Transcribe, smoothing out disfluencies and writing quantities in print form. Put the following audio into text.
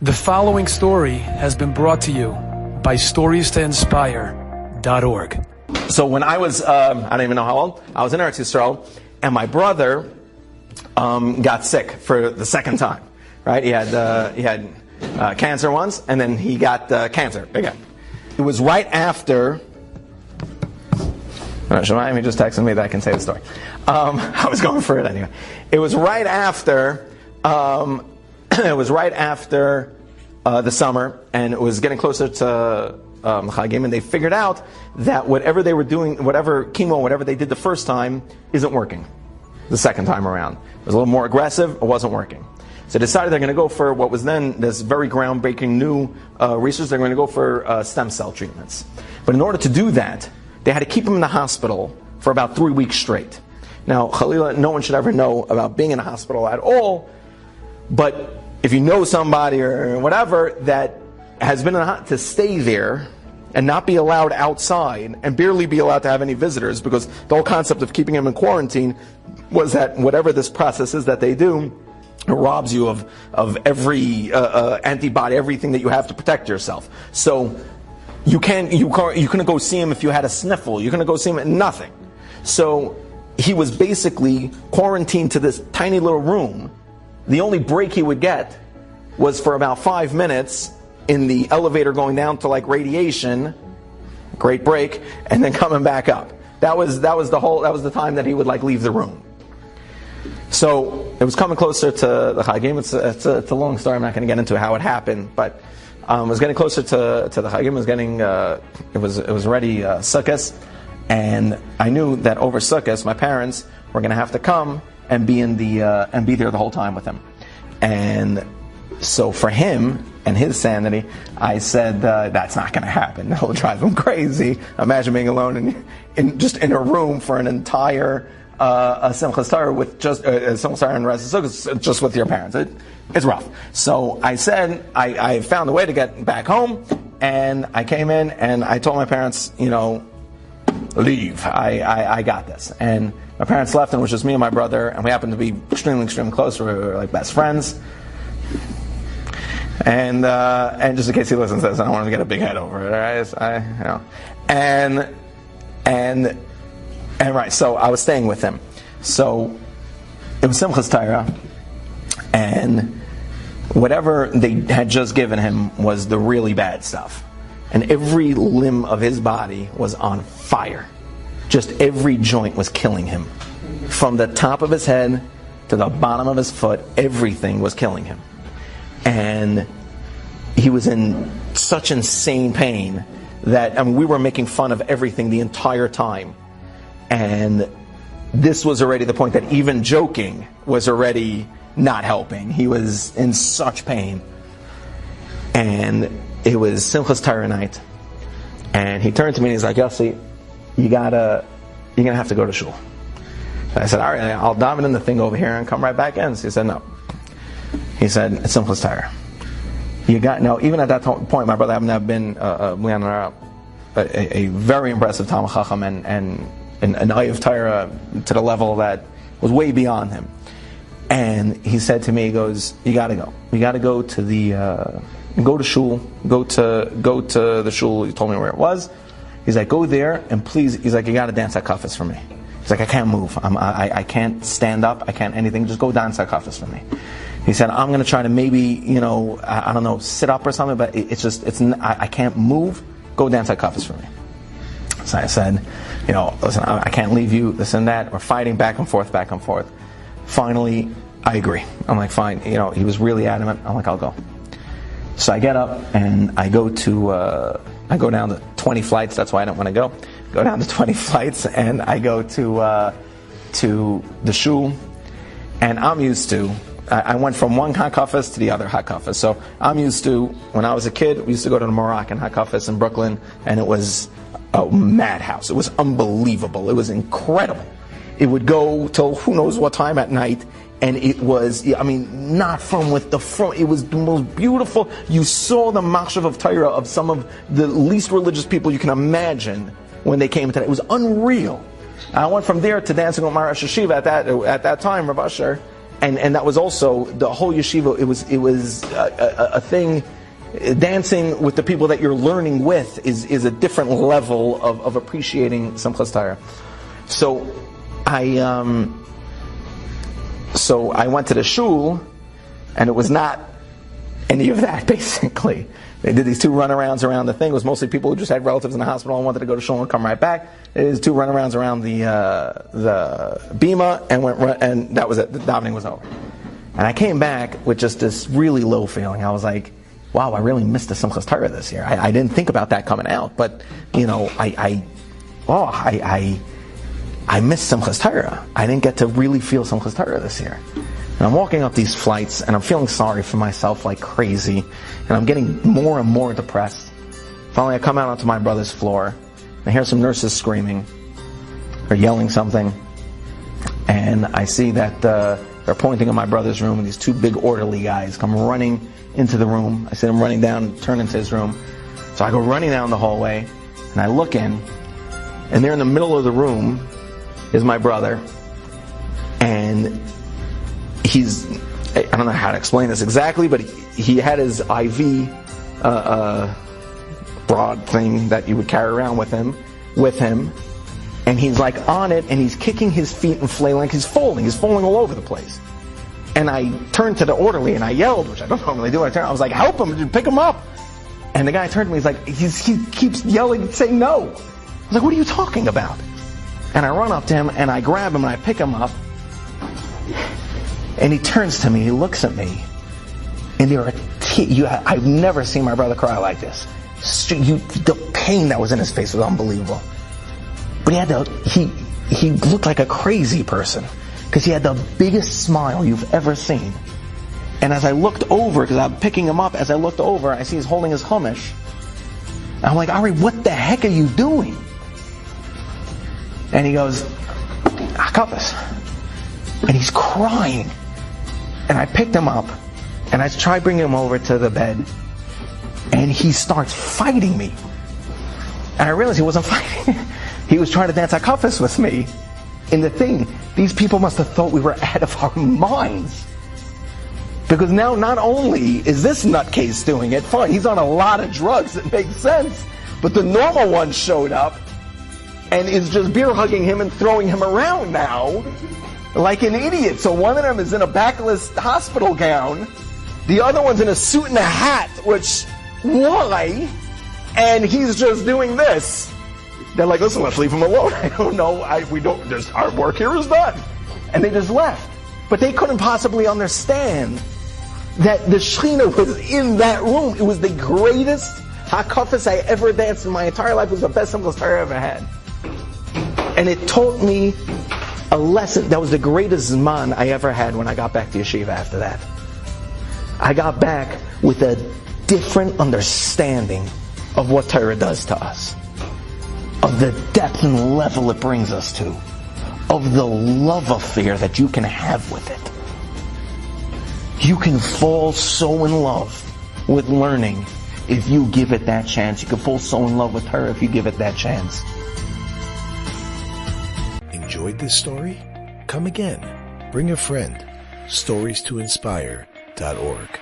The following story has been brought to you by StoriesToInspire.org. So when I was, I don't even know how old, I was in Eretz Yisrael, and my brother got sick for the second time. Right? He had cancer once, and then he got cancer again. It was right after. Shemaim just texted me that I can say the story. I was going for it anyway. It was right after. It was right after the summer, and it was getting closer to Chagim, and they figured out that whatever they were doing, whatever chemo, whatever they did the first time, isn't working the second time around. It was a little more aggressive, it wasn't working. So they decided they're going to go for what was then this very groundbreaking new research. They're going to go for stem cell treatments. But in order to do that, they had to keep him in the hospital for about 3 weeks straight. Now, Khalila, no one should ever know about being in a hospital at all, but if you know somebody or whatever that has been to stay there and not be allowed outside and barely be allowed to have any visitors, because the whole concept of keeping him in quarantine was that whatever this process is that they do, it robs you of every antibody, everything that you have to protect yourself. So you couldn't go see him if you had a sniffle. You couldn't go see him, nothing. So he was basically quarantined to this tiny little room. The only break he would get was for about 5 minutes in the elevator going down to like radiation, great break, and then coming back up. That was the time that he would like leave the room. So it was coming closer to the Chagim. It's a long story. I'm not going to get into how it happened, but it was getting closer to the Chagim. It was already Sukkot, and I knew that over Sukkot my parents were going to have to come and be there the whole time with him. And so for him and his sanity, I said that's not going to happen. That'll drive him crazy. Imagine being alone in a room for an entire Simchas Torah with just Simchas Torah and Rez Sukkos just with your parents. It's rough. So I said I found a way to get back home, and I came in and I told my parents, leave. I got this. And my parents left, and it was just me and my brother, and we happened to be extremely close. We were like best friends. And just in case he listens to this, I don't want him to get a big head over it. All right, and right. So I was staying with him. So it was Simchas Torah, and whatever they had just given him was the really bad stuff, and every limb of his body was on fire. Just every joint was killing him. From the top of his head to the bottom of his foot, everything was killing him. And he was in such insane pain that, we were making fun of everything the entire time. And this was already the point that even joking was already not helping. He was in such pain. And it was Simchas Torah night. And he turned to me and he's like, Yossi, you're gonna have to go to shul. I said, all right, I'll daven in the thing over here and come right back in. So he said, no. He said, it's Simchas Torah. Even at that point, my brother happened to have been a very impressive Talmid Chacham and an eye of Torah to the level that was way beyond him. And he said to me, he goes, you gotta go. You gotta go to go to shul. Go to the shul. He told me where it was. He's like, go there and please. He's like, you got to dance hakafas for me. He's like, I can't move. I can't stand up. I can't anything. Just go dance hakafas for me. He said, I'm going to try to maybe, I don't know, sit up or something, but I can't move. Go dance hakafas for me. So I said, listen, I can't leave you. This and that. We're fighting back and forth. Finally, I agree. I'm like, fine. He was really adamant. I'm like, I'll go. So I get up and I go down to 20 flights. That's why I don't want to go. Go down to 20 flights and I go to the shul. And I'm used to, I went from one hakafas to the other hakafas. So I'm used to, when I was a kid, we used to go to the Moroccan hakafas in Brooklyn, and it was a madhouse. It was unbelievable. It was incredible. It would go till who knows what time at night. And it was, not from with the front. It was the most beautiful. You saw the machshav of Torah of some of the least religious people you can imagine when they came into that. It was unreal. I went from there to dancing with my Rosh Hashiva at that time, Rav Asher, and that was also the whole yeshiva. It was a thing. Dancing with the people that you're learning with is a different level of appreciating Simchas Torah. So I went to the shul, and it was not any of that, basically. They did these 2 runarounds around the thing. It was mostly people who just had relatives in the hospital and wanted to go to shul and come right back. They did 2 runarounds around the bima, and that was it. The davening was over. And I came back with just this really low feeling. I was like, wow, I really missed the Simchas Torah this year. I didn't think about that coming out, but I missed Simchas Torah. I didn't get to really feel Simchas Torah this year. And I'm walking up these flights, and I'm feeling sorry for myself like crazy, and I'm getting more and more depressed. Finally, I come out onto my brother's floor, and I hear some nurses screaming, or yelling something, and I see that they're pointing at my brother's room, and these 2 big orderly guys come running into the room. I see them running down, turn into his room. So I go running down the hallway, and I look in, and there in the middle of the room is my brother, and I don't know how to explain this exactly, but he had his IV broad thing that you would carry around with him, and he's like on it, and he's kicking his feet and flailing, he's falling all over the place. And I turned to the orderly and I yelled, which I don't normally do. I was like, help him, pick him up. And the guy turned to me, he's like, he keeps yelling, saying no. I was like, what are you talking about? And I run up to him and I grab him and I pick him up. And he turns to me, he looks at me, and there are I've never seen my brother cry like this. The pain that was in his face was unbelievable. But he looked like a crazy person, because he had the biggest smile you've ever seen. And as I looked over, because I'm picking him up, as I looked over, I see he's holding his chumash. And I'm like, Ari, what the heck are you doing? And he goes, Hakafas. And he's crying. And I picked him up, and I tried bringing him over to the bed, and he starts fighting me. And I realized he wasn't fighting. He was trying to dance Hakafas with me in the thing. These people must have thought we were out of our minds. Because now not only is this nutcase doing it, fine, he's on a lot of drugs, it makes sense. But the normal one showed up and is just beer hugging him and throwing him around now like an idiot. So one of them is in a backless hospital gown, the other one's in a suit and a hat, which, why? And he's just doing this. They're like, listen, let's leave him alone. I don't know, our work here is done. And they just left. But they couldn't possibly understand that the Shechina was in that room. It was the greatest Hakafas I ever danced in my entire life. It was the best Simchas Torah I ever had. And it taught me a lesson. That was the greatest Zman I ever had when I got back to yeshiva after that. I got back with a different understanding of what Torah does to us, of the depth and level it brings us to, of the love affair that you can have with it. You can fall so in love with learning if you give it that chance. You can fall so in love with her if you give it that chance. Enjoyed this story? Come again. Bring a friend. StoriesToInspire.org